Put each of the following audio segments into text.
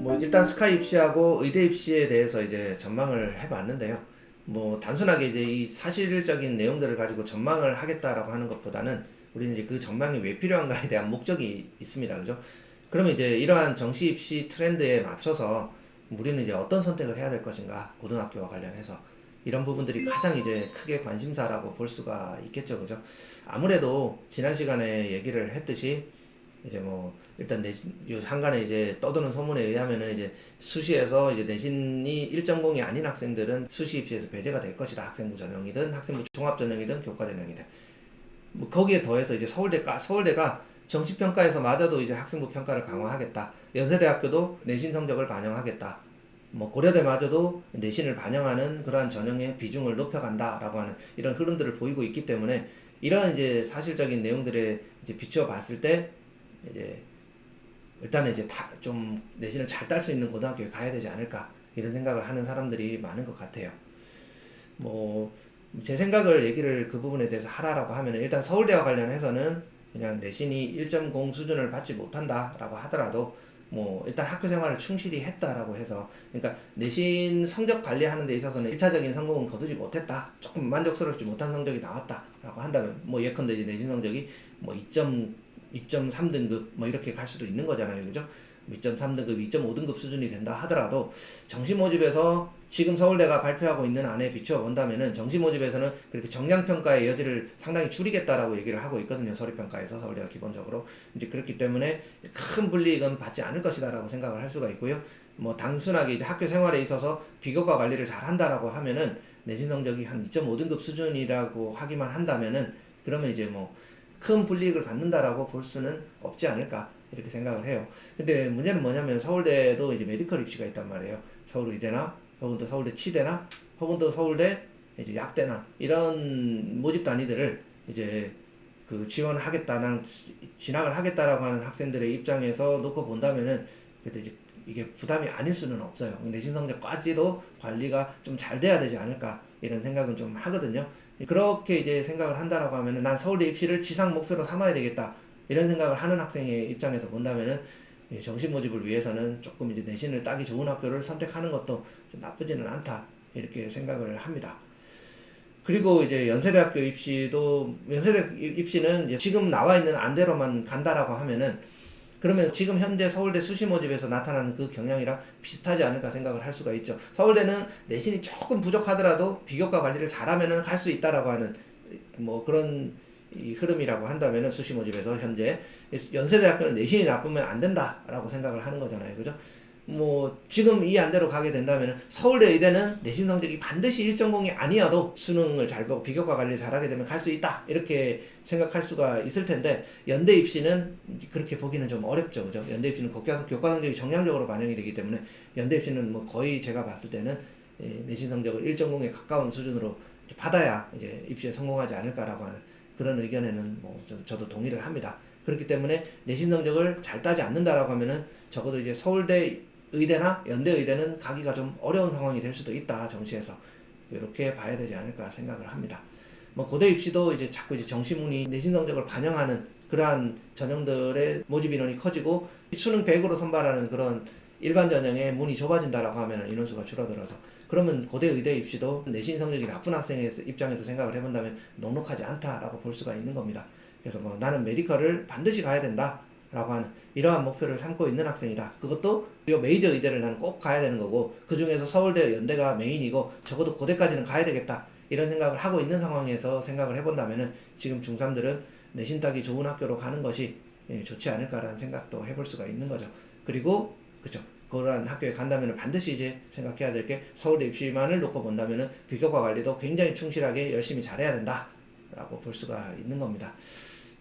뭐 일단 스카이 입시하고 의대 입시에 대해서 이제 전망을 해봤는데요. 뭐 단순하게 이제 이 사실적인 내용들을 가지고 전망을 하겠다라고 하는 것보다는 우리는 이제 그 전망이 왜 필요한가에 대한 목적이 있습니다. 그죠? 그러면 이제 이러한 정시 입시 트렌드에 맞춰서 우리는 이제 어떤 선택을 해야 될 것인가, 고등학교와 관련해서 이런 부분들이 가장 이제 크게 관심사라고 볼 수가 있겠죠. 그죠? 아무래도 지난 시간에 얘기를 했듯이 이제 뭐 일단 내신 요 한간에 이제 떠도는 소문에 의하면은 이제 수시에서 이제 내신이 1전공이 아닌 학생들은 수시 입시에서 배제가 될 것이다. 학생부 전형이든 학생부 종합 전형이든 교과 전형이든. 뭐 거기에 더해서 이제 서울대가 정시평가에서 마저도 이제 학생부 평가를 강화하겠다. 연세대학교도 내신 성적을 반영하겠다. 뭐 고려대마저도 내신을 반영하는 그러한 전형의 비중을 높여간다라고 하는 이런 흐름들을 보이고 있기 때문에 이러한 이제 사실적인 내용들에 이제 비추어 봤을 때 이제 일단은 이제 다 좀 내신을 잘 딸 수 있는 고등학교에 가야 되지 않을까 이런 생각을 하는 사람들이 많은 것 같아요. 뭐 제 생각을 얘기를 그 부분에 대해서 하라라고 하면 일단 서울대와 관련해서는 그냥 내신이 1.0 수준을 받지 못한다라고 하더라도 뭐 일단 학교 생활을 충실히 했다라고 해서 그러니까 내신 성적 관리하는 데 있어서는 1차적인 성공은 거두지 못했다. 조금 만족스럽지 못한 성적이 나왔다라고 한다면 뭐 예컨대 이제 내신 성적이 뭐 2.3등급 뭐 이렇게 갈 수도 있는 거잖아요. 그죠? 2.3등급, 2.5등급 수준이 된다 하더라도 정시 모집에서 지금 서울대가 발표하고 있는 안에 비추어 본다면은 정시 모집에서는 그렇게 정량 평가의 여지를 상당히 줄이겠다라고 얘기를 하고 있거든요. 서류 평가에서 서울대가 기본적으로 이제 그렇기 때문에 큰 불이익은 받지 않을 것이다라고 생각을 할 수가 있고요. 뭐 단순하게 이제 학교 생활에 있어서 비교과 관리를 잘 한다라고 하면은 내신 성적이 한 2.5등급 수준이라고 하기만 한다면은 그러면 이제 뭐 큰 불이익을 받는다라고 볼 수는 없지 않을까 이렇게 생각을 해요. 근데 문제는 뭐냐면 서울대도 이제 메디컬 입시가 있단 말이에요. 서울의대나 혹은 또 서울대 치대나 혹은 또 서울대 이제 약대나 이런 모집 단위들을 이제 그 지원하겠다, 난 진학을 하겠다라고 하는 학생들의 입장에서 놓고 본다면은 그래도 이제 이게 부담이 아닐 수는 없어요. 내신 성적까지도 관리가 좀 잘 돼야 되지 않을까 이런 생각은 좀 하거든요. 그렇게 이제 생각을 한다라고 하면은 난 서울대 입시를 지상 목표로 삼아야 되겠다 이런 생각을 하는 학생의 입장에서 본다면은 정시 모집을 위해서는 조금 이제 내신을 따기 좋은 학교를 선택하는 것도 좀 나쁘지는 않다 이렇게 생각을 합니다. 그리고 이제 연세대학교 입시도 연세대 입시는 이제 지금 나와 있는 안대로만 간다라고 하면은 그러면 지금 현재 서울대 수시 모집에서 나타나는 그 경향이랑 비슷하지 않을까 생각을 할 수가 있죠. 서울대는 내신이 조금 부족하더라도 비교과 관리를 잘하면은 갈 수 있다라고 하는 뭐 그런 이 흐름이라고 한다면은 수시 모집에서 현재 연세대학교는 내신이 나쁘면 안 된다라고 생각을 하는 거잖아요. 그죠? 뭐 지금 이 안대로 가게 된다면 서울대 의대는 내신 성적이 반드시 1전공이 아니어도 수능을 잘 보고 비교과 관리를 잘하게 되면 갈 수 있다 이렇게 생각할 수가 있을 텐데 연대 입시는 그렇게 보기는 좀 어렵죠. 그죠? 연대 입시는 교과 성적이 정량적으로 반영이 되기 때문에 연대 입시는 뭐 거의 제가 봤을 때는 내신 성적을 1전공에 가까운 수준으로 받아야 이제 입시에 성공하지 않을까라고 하는 그런 의견에는 뭐 저도 동의를 합니다. 그렇기 때문에 내신 성적을 잘 따지 않는다라고 하면은 적어도 이제 서울대 의대나 연대 의대는 가기가 좀 어려운 상황이 될 수도 있다. 정시에서 이렇게 봐야 되지 않을까 생각을 합니다. 뭐 고대 입시도 이제 자꾸 이제 정시문이 내신 성적을 반영하는 그러한 전형들의 모집 인원이 커지고 수능 100으로 선발하는 그런 일반 전형의 문이 좁아진다라고 하면 인원수가 줄어들어서 그러면 고대 의대 입시도 내신 성적이 나쁜 학생의 입장에서 생각을 해본다면 넉넉하지 않다라고 볼 수가 있는 겁니다. 그래서 뭐 나는 메디컬을 반드시 가야 된다 라고 하는 이러한 목표를 삼고 있는 학생이다. 그것도 이 메이저 의대를 나는 꼭 가야 되는 거고 그 중에서 서울대, 연대가 메인이고 적어도 고대까지는 가야 되겠다. 이런 생각을 하고 있는 상황에서 생각을 해본다면은 지금 중3들은 내신 따기 좋은 학교로 가는 것이 좋지 않을까라는 생각도 해볼 수가 있는 거죠. 그리고 그쵸. 그러한 학교에 간다면 반드시 이제 생각해야 될 게 서울대 입시만을 놓고 본다면은 비교과 관리도 굉장히 충실하게 열심히 잘해야 된다라고 볼 수가 있는 겁니다.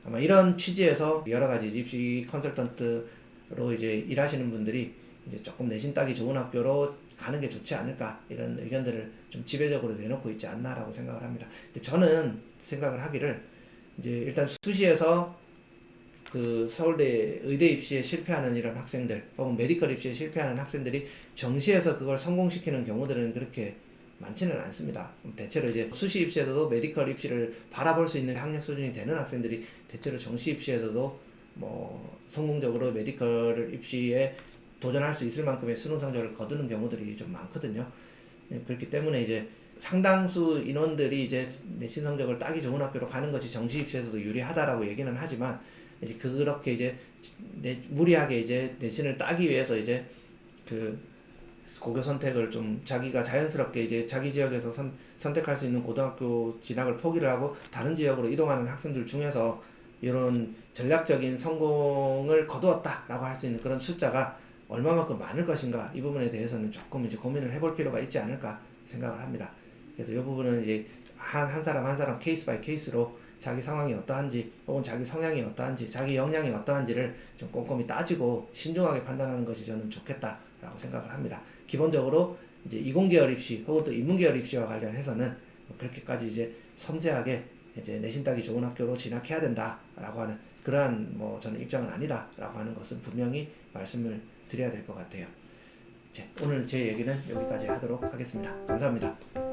아마 이런 취지에서 여러 가지 입시 컨설턴트로 이제 일하시는 분들이 이제 조금 내신 따기 좋은 학교로 가는 게 좋지 않을까 이런 의견들을 좀 지배적으로 내놓고 있지 않나라고 생각을 합니다. 근데 저는 생각을 하기를 이제 일단 수시에서 그 서울대 의대 입시에 실패하는 이런 학생들 혹은 메디컬 입시에 실패하는 학생들이 정시에서 그걸 성공시키는 경우들은 그렇게 많지는 않습니다. 대체로 이제 수시 입시에서도 메디컬 입시를 바라볼 수 있는 학력 수준이 되는 학생들이 대체로 정시 입시에서도 뭐 성공적으로 메디컬 입시에 도전할 수 있을 만큼의 수능 성적을 거두는 경우들이 좀 많거든요. 그렇기 때문에 이제 상당수 인원들이 이제 내신 성적을 따기 좋은 학교로 가는 것이 정시 입시에서도 유리하다라고 얘기는 하지만 이제 그렇게 이제 무리하게 이제 내신을 따기 위해서 이제 그 고교 선택을 좀 자기가 자연스럽게 이제 자기 지역에서 선택할 수 있는 고등학교 진학을 포기를 하고 다른 지역으로 이동하는 학생들 중에서 이런 전략적인 성공을 거두었다라고 할 수 있는 그런 숫자가 얼마만큼 많을 것인가, 이 부분에 대해서는 조금 이제 고민을 해볼 필요가 있지 않을까 생각을 합니다. 그래서 이 부분은 이제 한 사람 한 사람 케이스 바이 케이스로 자기 상황이 어떠한지 혹은 자기 성향이 어떠한지 자기 역량이 어떠한지를 좀 꼼꼼히 따지고 신중하게 판단하는 것이 저는 좋겠다라고 생각을 합니다. 기본적으로 이제 이공계열 입시 혹은 또 인문계열 입시와 관련해서는 뭐 그렇게까지 이제 섬세하게 이제 내신 따기 좋은 학교로 진학해야 된다라고 하는 그러한 뭐 저는 입장은 아니다라고 하는 것은 분명히 말씀을 드려야 될 것 같아요. 오늘 제 얘기는 여기까지 하도록 하겠습니다. 감사합니다.